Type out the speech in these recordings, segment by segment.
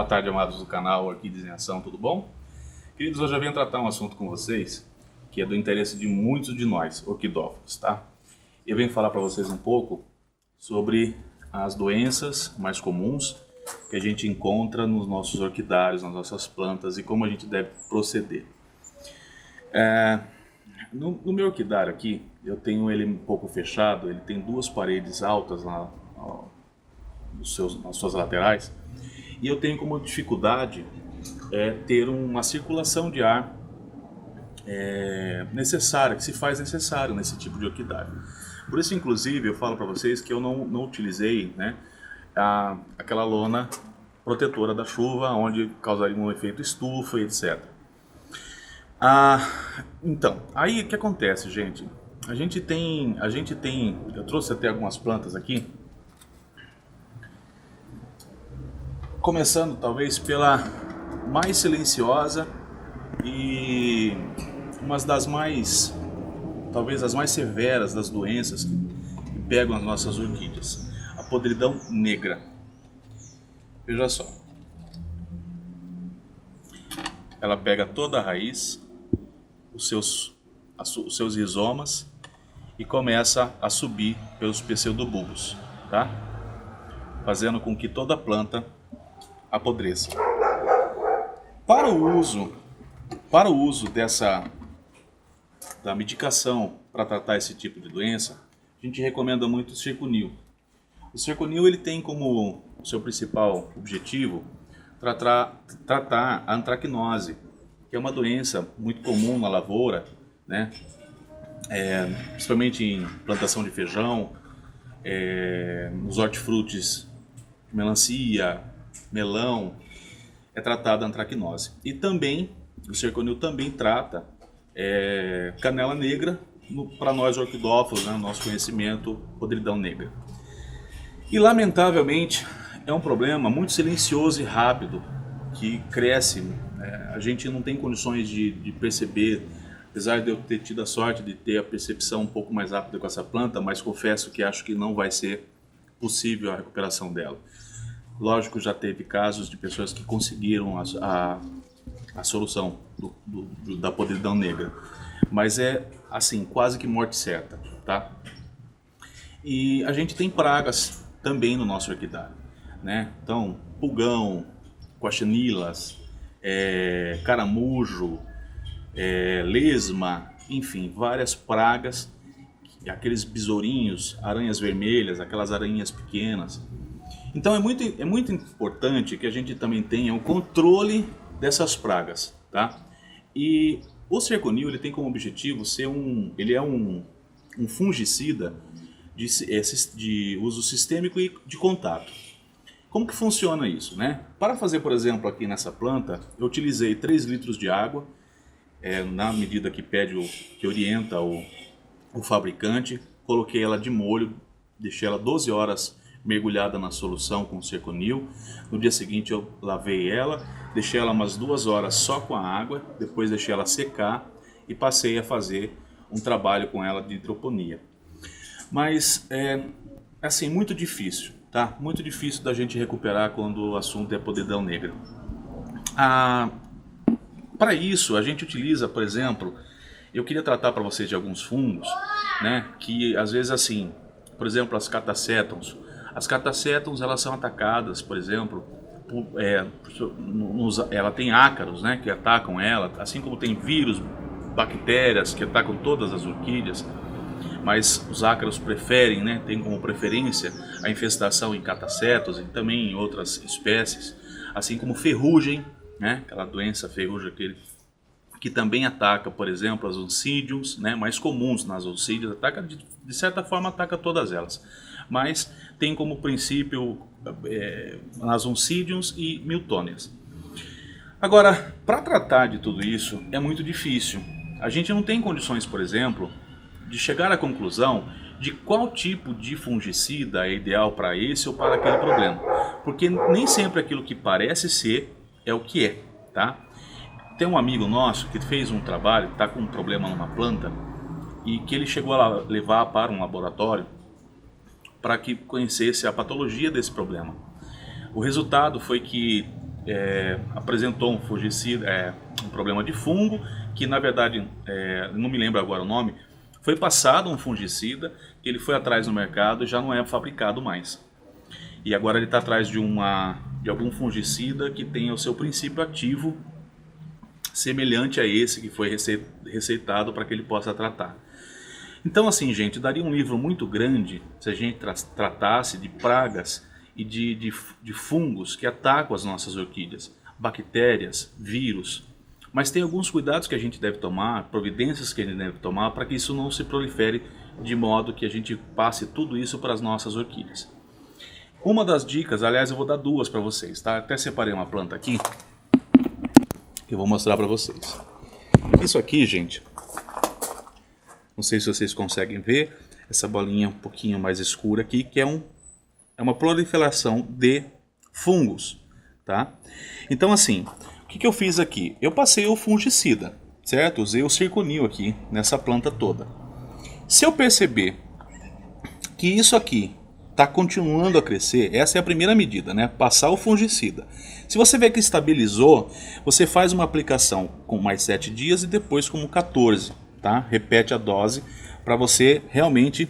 Boa tarde, amados do canal Orquídeas em Ação, tudo bom? Queridos, hoje eu venho tratar um assunto com vocês que é do interesse de muitos de nós, orquidófilos, tá? Eu venho falar para vocês um pouco sobre as doenças mais comuns que a gente encontra nos nossos orquidários, nas nossas plantas e como a gente deve proceder. No meu orquidário aqui, eu tenho ele um pouco fechado, ele tem duas paredes altas nas suas laterais, e eu tenho como dificuldade ter uma circulação de ar necessária, que se faz necessário nesse tipo de orquidário. Por isso, inclusive, eu falo para vocês que eu não utilizei, né, aquela lona protetora da chuva, onde causaria um efeito estufa e etc. Então, aí o que acontece, gente? A gente tem, eu trouxe até algumas plantas aqui, começando talvez pela mais silenciosa e uma das mais, talvez as mais severas das doenças que pegam as nossas orquídeas, a podridão negra. Veja só, ela pega toda a raiz, os seus rizomas e começa a subir pelos pseudobulbos, tá? Fazendo com que toda a planta apodreça. Para o uso da medicação para tratar esse tipo de doença, a gente recomenda muito o Zirconil. O Zirconil ele tem como seu principal objetivo tratar a antracnose, que é uma doença muito comum na lavoura, né? Principalmente em plantação de feijão, nos hortifrutis, melancia, melão, é tratada a antracnose. E também, o Zirconil também trata canela negra, para nós orquidófilos, né, no nosso conhecimento, podridão negra. E lamentavelmente, é um problema muito silencioso e rápido, que cresce. A gente não tem condições de perceber, apesar de eu ter tido a sorte de ter a percepção um pouco mais rápida com essa planta, mas confesso que acho que não vai ser possível a recuperação dela. Lógico, já teve casos de pessoas que conseguiram a solução da podridão negra, mas é assim, quase que morte certa, tá? E a gente tem pragas também no nosso orquidário, né? Então, pulgão, coaxinilas, caramujo, lesma, enfim, várias pragas, aqueles besourinhos, aranhas vermelhas, aquelas aranhas pequenas. Então é muito importante que a gente também tenha um controle dessas pragas, tá? E o Zirconil ele tem como objetivo ser um fungicida de uso sistêmico e de contato. Como que funciona isso, né? Para fazer, por exemplo, aqui nessa planta, eu utilizei 3 litros de água, na medida que que orienta o fabricante, coloquei ela de molho, deixei ela 12 horas mergulhada na solução com Zirconil. No dia seguinte eu lavei ela, deixei ela umas 2 horas só com a água, depois deixei ela secar e passei a fazer um trabalho com ela de hidroponia. Mas assim, muito difícil, tá? Muito difícil da gente recuperar quando o assunto é podridão negra. Para isso a gente utiliza, por exemplo, eu queria tratar para vocês de alguns fungos, né? Que às vezes assim, por exemplo, as catacétons. As catacétons elas são atacadas, por exemplo, ela tem ácaros, né, que atacam ela, assim como tem vírus, bactérias que atacam todas as orquídeas, mas os ácaros preferem, né, tem como preferência a infestação em catacétons e também em outras espécies, assim como ferrugem, né, aquela doença ferrugem que também ataca, por exemplo, as oncidiums, né, mais comuns nas oncídias, ataca de certa forma ataca todas elas, mas tem como princípio as oncidiums e miltônias. Agora, para tratar de tudo isso é muito difícil. A gente não tem condições, por exemplo, de chegar à conclusão de qual tipo de fungicida é ideal para esse ou para aquele problema, porque nem sempre aquilo que parece ser é o que é, tá? Tem um amigo nosso que fez um trabalho, está com um problema numa planta e que ele chegou a levar para um laboratório para que conhecesse a patologia desse problema. O resultado foi que apresentou um fungicida, um problema de fungo, que na verdade, não me lembro agora o nome, foi passado um fungicida, que ele foi atrás no mercado e já não é fabricado mais. E agora ele está atrás de algum fungicida que tenha o seu princípio ativo semelhante a esse que foi receitado para que ele possa tratar. Então assim, gente, daria um livro muito grande se a gente tratasse de pragas e de fungos que atacam as nossas orquídeas, bactérias, vírus. Mas tem alguns cuidados que a gente deve tomar, providências que a gente deve tomar para que isso não se prolifere de modo que a gente passe tudo isso para as nossas orquídeas. Uma das dicas, aliás eu vou dar duas para vocês, tá? Até separei uma planta aqui que eu vou mostrar para vocês. Isso aqui, gente, não sei se vocês conseguem ver, essa bolinha um pouquinho mais escura aqui, que é uma proliferação de fungos, tá? Então assim, o que eu fiz aqui? Eu passei o fungicida, certo? Usei o Circonil aqui nessa planta toda. Se eu perceber que isso aqui está continuando a crescer, essa é a primeira medida, né? Passar o fungicida. Se você vê que estabilizou, você faz uma aplicação com mais 7 dias e depois com 14, tá? Repete a dose para você realmente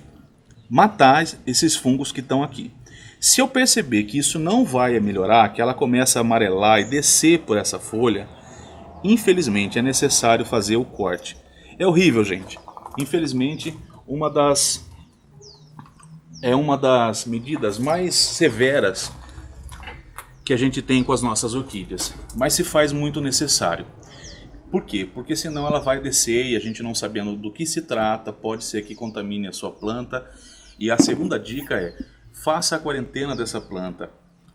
matar esses fungos que estão aqui. Se eu perceber que isso não vai melhorar, que ela começa a amarelar e descer por essa folha, infelizmente é necessário fazer o corte. É horrível, gente. Infelizmente, é uma das medidas mais severas que a gente tem com as nossas orquídeas, mas se faz muito necessário. Por quê? Porque senão ela vai descer e a gente não sabendo do que se trata, pode ser que contamine a sua planta. E a segunda dica é, faça a quarentena dessa planta.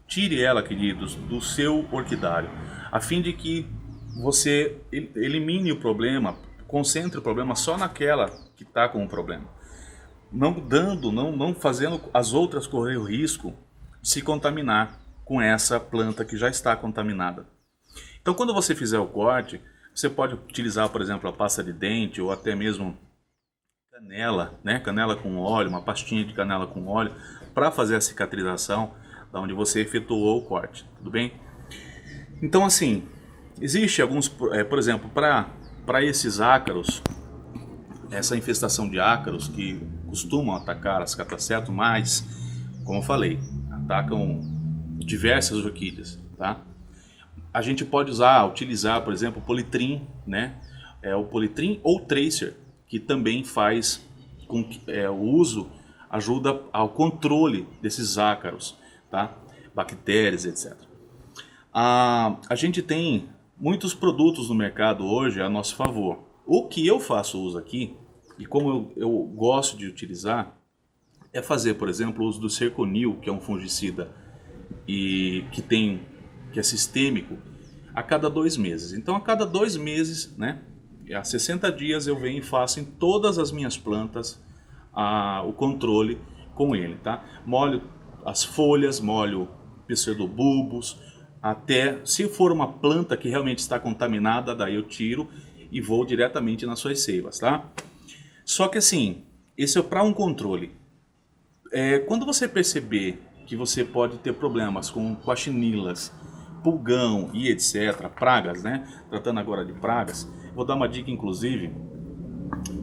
Tire ela, queridos, do seu orquidário, a fim de que você elimine o problema, concentre o problema só naquela que está com o problema. Não fazendo as outras correr o risco de se contaminar com essa planta que já está contaminada. Então quando você fizer o corte, você pode utilizar, por exemplo, a pasta de dente ou até mesmo canela, né? Canela com óleo, uma pastinha de canela com óleo, para fazer a cicatrização da onde você efetuou o corte, tudo bem? Então assim, existe alguns, por exemplo, para esses ácaros, essa infestação de ácaros que costumam atacar as cataceto, mas, como eu falei, atacam diversas orquídeas, tá? A gente pode utilizar, por exemplo, o Politrim, né? O Politrim ou Tracer, que também faz com que o uso ajuda ao controle desses ácaros, tá? Bactérias, etc. A gente tem muitos produtos no mercado hoje a nosso favor. O que eu faço uso aqui, e como eu gosto de utilizar, é fazer, por exemplo, o uso do Circonil, que é um fungicida que é sistêmico, a cada 2 meses. Então, a cada 2 meses, né, a 60 dias, eu venho e faço em todas as minhas plantas o controle com ele, tá? Molho as folhas, molho pseudobulbos, até se for uma planta que realmente está contaminada, daí eu tiro e vou diretamente nas suas seivas, tá? Só que assim, esse é para um controle. Quando você perceber que você pode ter problemas com guaxinilas, pulgão e etc, pragas, né? Tratando agora de pragas, vou dar uma dica inclusive.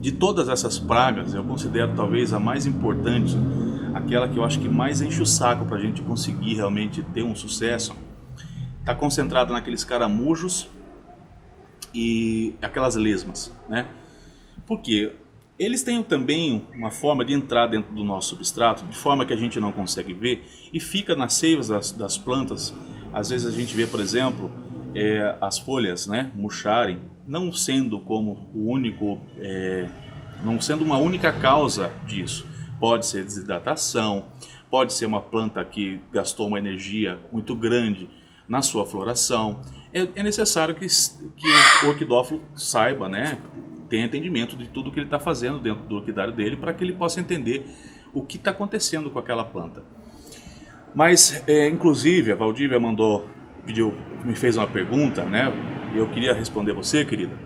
De todas essas pragas, eu considero talvez a mais importante, aquela que eu acho que mais enche o saco para a gente conseguir realmente ter um sucesso, está concentrada naqueles caramujos e aquelas lesmas, né? Porque eles têm também uma forma de entrar dentro do nosso substrato, de forma que a gente não consegue ver, e fica nas seivas das plantas. Às vezes a gente vê, por exemplo, as folhas, né, murcharem, não sendo como não sendo uma única causa disso. Pode ser desidratação, pode ser uma planta que gastou uma energia muito grande na sua floração. É necessário que o orquidófilo saiba, né, tenha entendimento de tudo que ele está fazendo dentro do orquidário dele, para que ele possa entender o que está acontecendo com aquela planta. Mas, inclusive, a Valdívia me fez uma pergunta, né? E eu queria responder você, querida.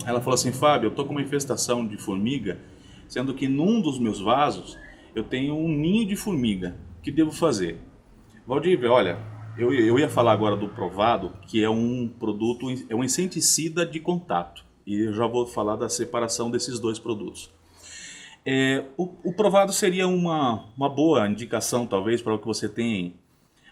Ela falou assim: Fábio, eu estou com uma infestação de formiga, sendo que num dos meus vasos eu tenho um ninho de formiga. O que devo fazer? Valdívia, olha, eu ia falar agora do Provado, que é um produto, é um inseticida de contato. E eu já vou falar da separação desses dois produtos. O Provado seria uma boa indicação, talvez, para o que você tem.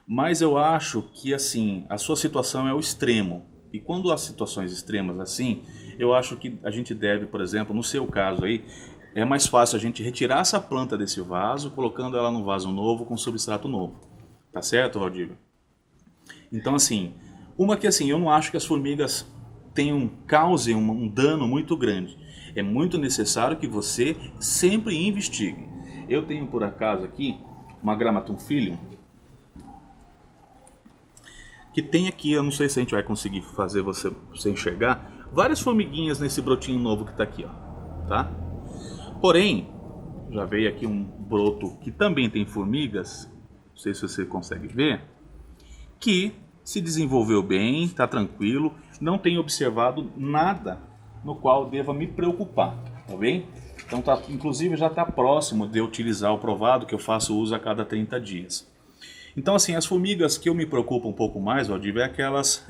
Mas eu acho que, assim, a sua situação é o extremo. E quando há situações extremas assim, eu acho que a gente deve, por exemplo, no seu caso aí, é mais fácil a gente retirar essa planta desse vaso, colocando ela num vaso novo com substrato novo. Tá certo, Valdívia? Então, assim, uma que assim, eu não acho que as formigas causem um dano muito grande. É muito necessário que você sempre investigue. Eu tenho por acaso aqui uma Grammatum Filium, que tem aqui, eu não sei se a gente vai conseguir fazer você enxergar, várias formiguinhas nesse brotinho novo que está aqui, ó, tá? Porém, já veio aqui um broto que também tem formigas, não sei se você consegue ver, que se desenvolveu bem, está tranquilo, não tenho observado nada no qual deva me preocupar, tá bem? Então, inclusive já está próximo de eu utilizar o Provado, que eu faço uso a cada 30 dias. Então, assim, as formigas que eu me preocupo um pouco mais, Valdívia, é aquelas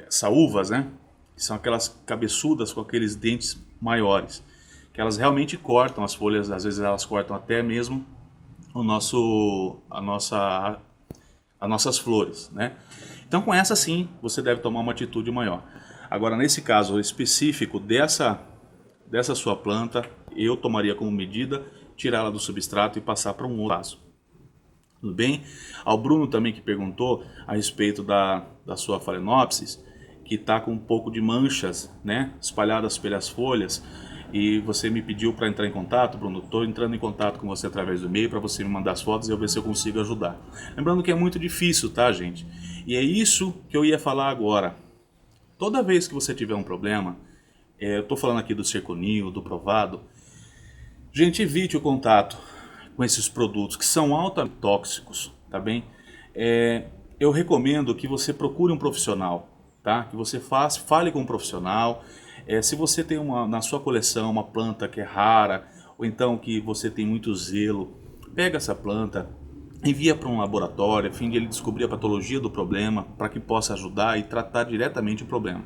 saúvas, né? Que são aquelas cabeçudas com aqueles dentes maiores, que elas realmente cortam as folhas, às vezes elas cortam até mesmo as nossas flores, né? Então, com essa sim, você deve tomar uma atitude maior. Agora, nesse caso específico dessa sua planta, eu tomaria como medida tirá-la do substrato e passar para um outro vaso. Tudo bem? Ao Bruno também que perguntou a respeito da sua Phalaenopsis, que está com um pouco de manchas, né, espalhadas pelas folhas, e você me pediu para entrar em contato, Bruno. Estou entrando em contato com você através do e-mail para você me mandar as fotos e eu ver se eu consigo ajudar. Lembrando que é muito difícil, tá, gente? E é isso que eu ia falar agora. Toda vez que você tiver um problema, eu estou falando aqui do Zirconio, do Provado, gente, evite o contato com esses produtos que são altamente tóxicos, tá bem? Eu recomendo que você procure um profissional, tá? Que você fale com um profissional. Se você tem na sua coleção uma planta que é rara, ou então que você tem muito zelo, pega essa planta, envia para um laboratório, a fim de ele descobrir a patologia do problema, para que possa ajudar e tratar diretamente o problema,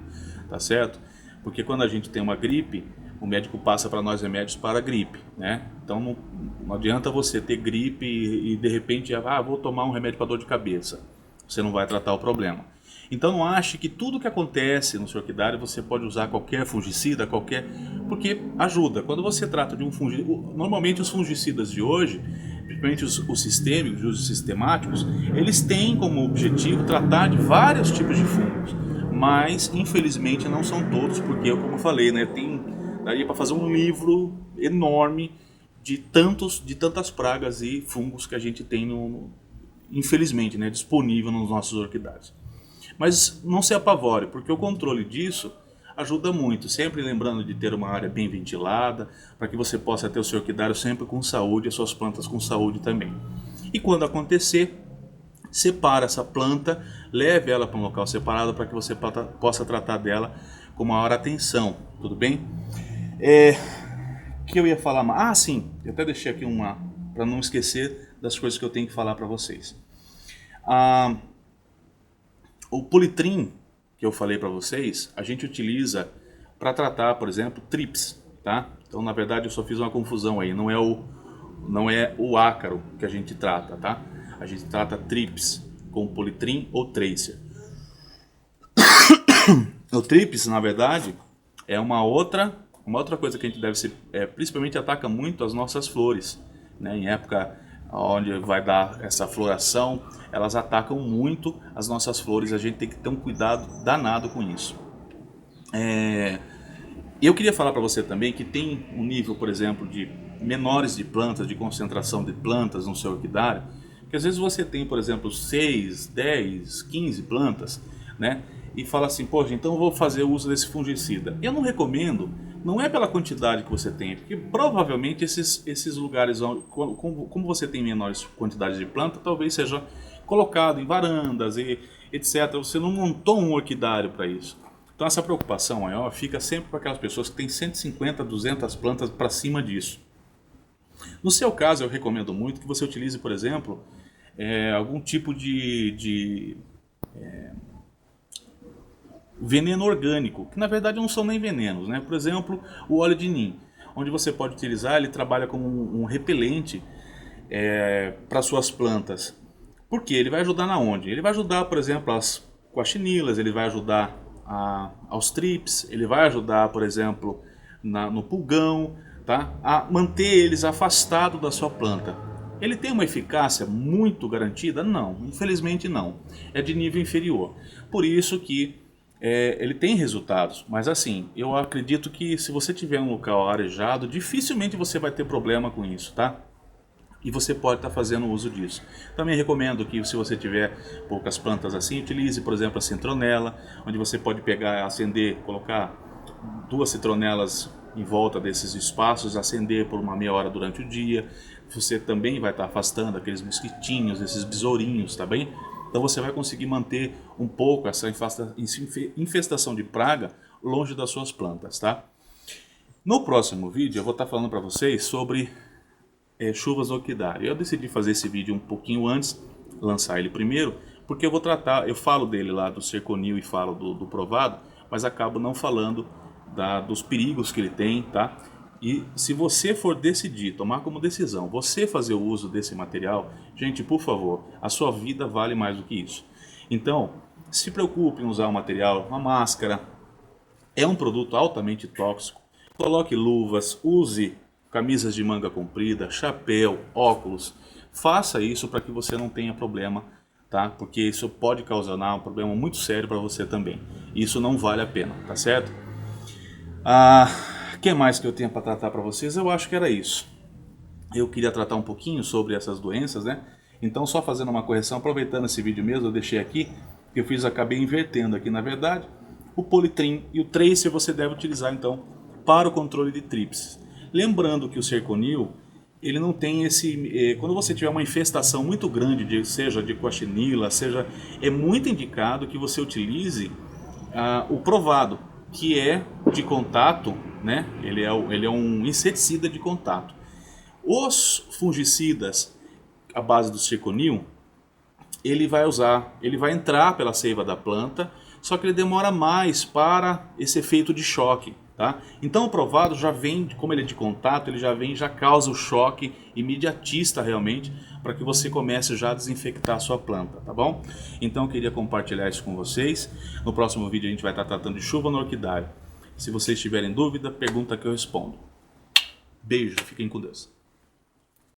tá certo? Porque quando a gente tem uma gripe, o médico passa para nós remédios para a gripe, né? Então não adianta você ter gripe e de repente, vou tomar um remédio para dor de cabeça. Você não vai tratar o problema. Então não ache que tudo que acontece no seu orquidário você pode usar qualquer fungicida, porque ajuda. Quando você trata de um fungicida, normalmente os fungicidas de hoje, principalmente os sistêmicos, de usos sistemáticos, eles têm como objetivo tratar de vários tipos de fungos, mas infelizmente não são todos, porque como eu falei, né, daria para fazer um livro enorme de tantas pragas e fungos que a gente tem, infelizmente, né, disponível nos nossos orquidários. Mas não se apavore, porque o controle disso ajuda muito. Sempre lembrando de ter uma área bem ventilada, para que você possa ter o seu orquidário sempre com saúde, as suas plantas com saúde também. E quando acontecer, separa essa planta, leve ela para um local separado para que você possa tratar dela com maior atenção, tudo bem? Que eu ia falar mais? Sim, eu até deixei aqui para não esquecer das coisas que eu tenho que falar para vocês. O Politrim, que eu falei para vocês, a gente utiliza para tratar, por exemplo, trips, tá? Então, na verdade, eu só fiz uma confusão aí, não é o ácaro que a gente trata, tá? A gente trata trips com Politrim ou Tracer. O trips, na verdade, é uma outra coisa que a gente deve ser, principalmente ataca muito as nossas flores, né? Em época onde vai dar essa floração, elas atacam muito as nossas flores, a gente tem que ter um cuidado danado com isso. Eu queria falar para você também que tem um nível, por exemplo, de menores de plantas, de concentração de plantas no seu orquidário, que às vezes você tem, por exemplo, 6, 10, 15 plantas, né? E fala assim, poxa, então eu vou fazer uso desse fungicida. Eu não recomendo, não é pela quantidade que você tem, porque provavelmente esses lugares, como você tem menores quantidades de planta, talvez seja colocado em varandas e etc. Você não montou um orquidário para isso. Então essa preocupação maior fica sempre para aquelas pessoas que têm 150, 200 plantas para cima disso. No seu caso, eu recomendo muito que você utilize, por exemplo, algum tipo de veneno orgânico, que na verdade não são nem venenos, né? Por exemplo, o óleo de nim, onde você pode utilizar, ele trabalha como um repelente para suas plantas. Por quê? Ele vai ajudar na onde? Ele vai ajudar, por exemplo, as coachinilas, ele vai ajudar aos trips, ele vai ajudar, por exemplo, no pulgão, tá? A manter eles afastados da sua planta. Ele tem uma eficácia muito garantida? Não, infelizmente não. É de nível inferior. Por isso que ele tem resultados, mas assim, eu acredito que se você tiver um local arejado, dificilmente você vai ter problema com isso, tá? E você pode estar fazendo uso disso. Também recomendo que, se você tiver poucas plantas assim, utilize, por exemplo, a citronela, onde você pode pegar, acender, colocar 2 citronelas em volta desses espaços, acender por uma meia hora durante o dia. Você também vai estar afastando aqueles mosquitinhos, esses besourinhos, tá bem? Então você vai conseguir manter um pouco essa infestação de praga longe das suas plantas, tá? No próximo vídeo eu vou estar falando para vocês sobre chuvas orquidárias. Eu decidi fazer esse vídeo um pouquinho antes, lançar ele primeiro, porque eu falo dele lá do Zirconil e falo do provado, mas acabo não falando dos perigos que ele tem, tá? E se você for decidir, tomar como decisão, você fazer o uso desse material, gente, por favor, a sua vida vale mais do que isso. Então, se preocupe em usar o material, uma máscara, é um produto altamente tóxico, coloque luvas, use camisas de manga comprida, chapéu, óculos, faça isso para que você não tenha problema, tá? Porque isso pode causar um problema muito sério para você também. Isso não vale a pena, tá certo? O que mais que eu tenho para tratar para vocês? Eu acho que era isso. Eu queria tratar um pouquinho sobre essas doenças, né? Então, só fazendo uma correção, aproveitando esse vídeo mesmo, eu deixei aqui, que eu acabei invertendo aqui, na verdade, o Politrim e o Tracer você deve utilizar, então, para o controle de trips. Lembrando que o Zirconil, ele não tem esse... quando você tiver uma infestação muito grande, seja de coachinila, é muito indicado que você utilize o provado, que é de contato, né? Ele é um inseticida de contato. Os fungicidas à base do Zirconil, ele vai entrar pela seiva da planta, só que ele demora mais para esse efeito de choque, tá? Então o provado já vem, como ele é de contato, ele já causa o choque imediatista realmente, para que você comece já a desinfectar a sua planta, tá bom? Então eu queria compartilhar isso com vocês. No próximo vídeo a gente vai estar tratando de chuva no orquidário. Se vocês tiverem dúvida, pergunta que eu respondo. Beijo, fiquem com Deus.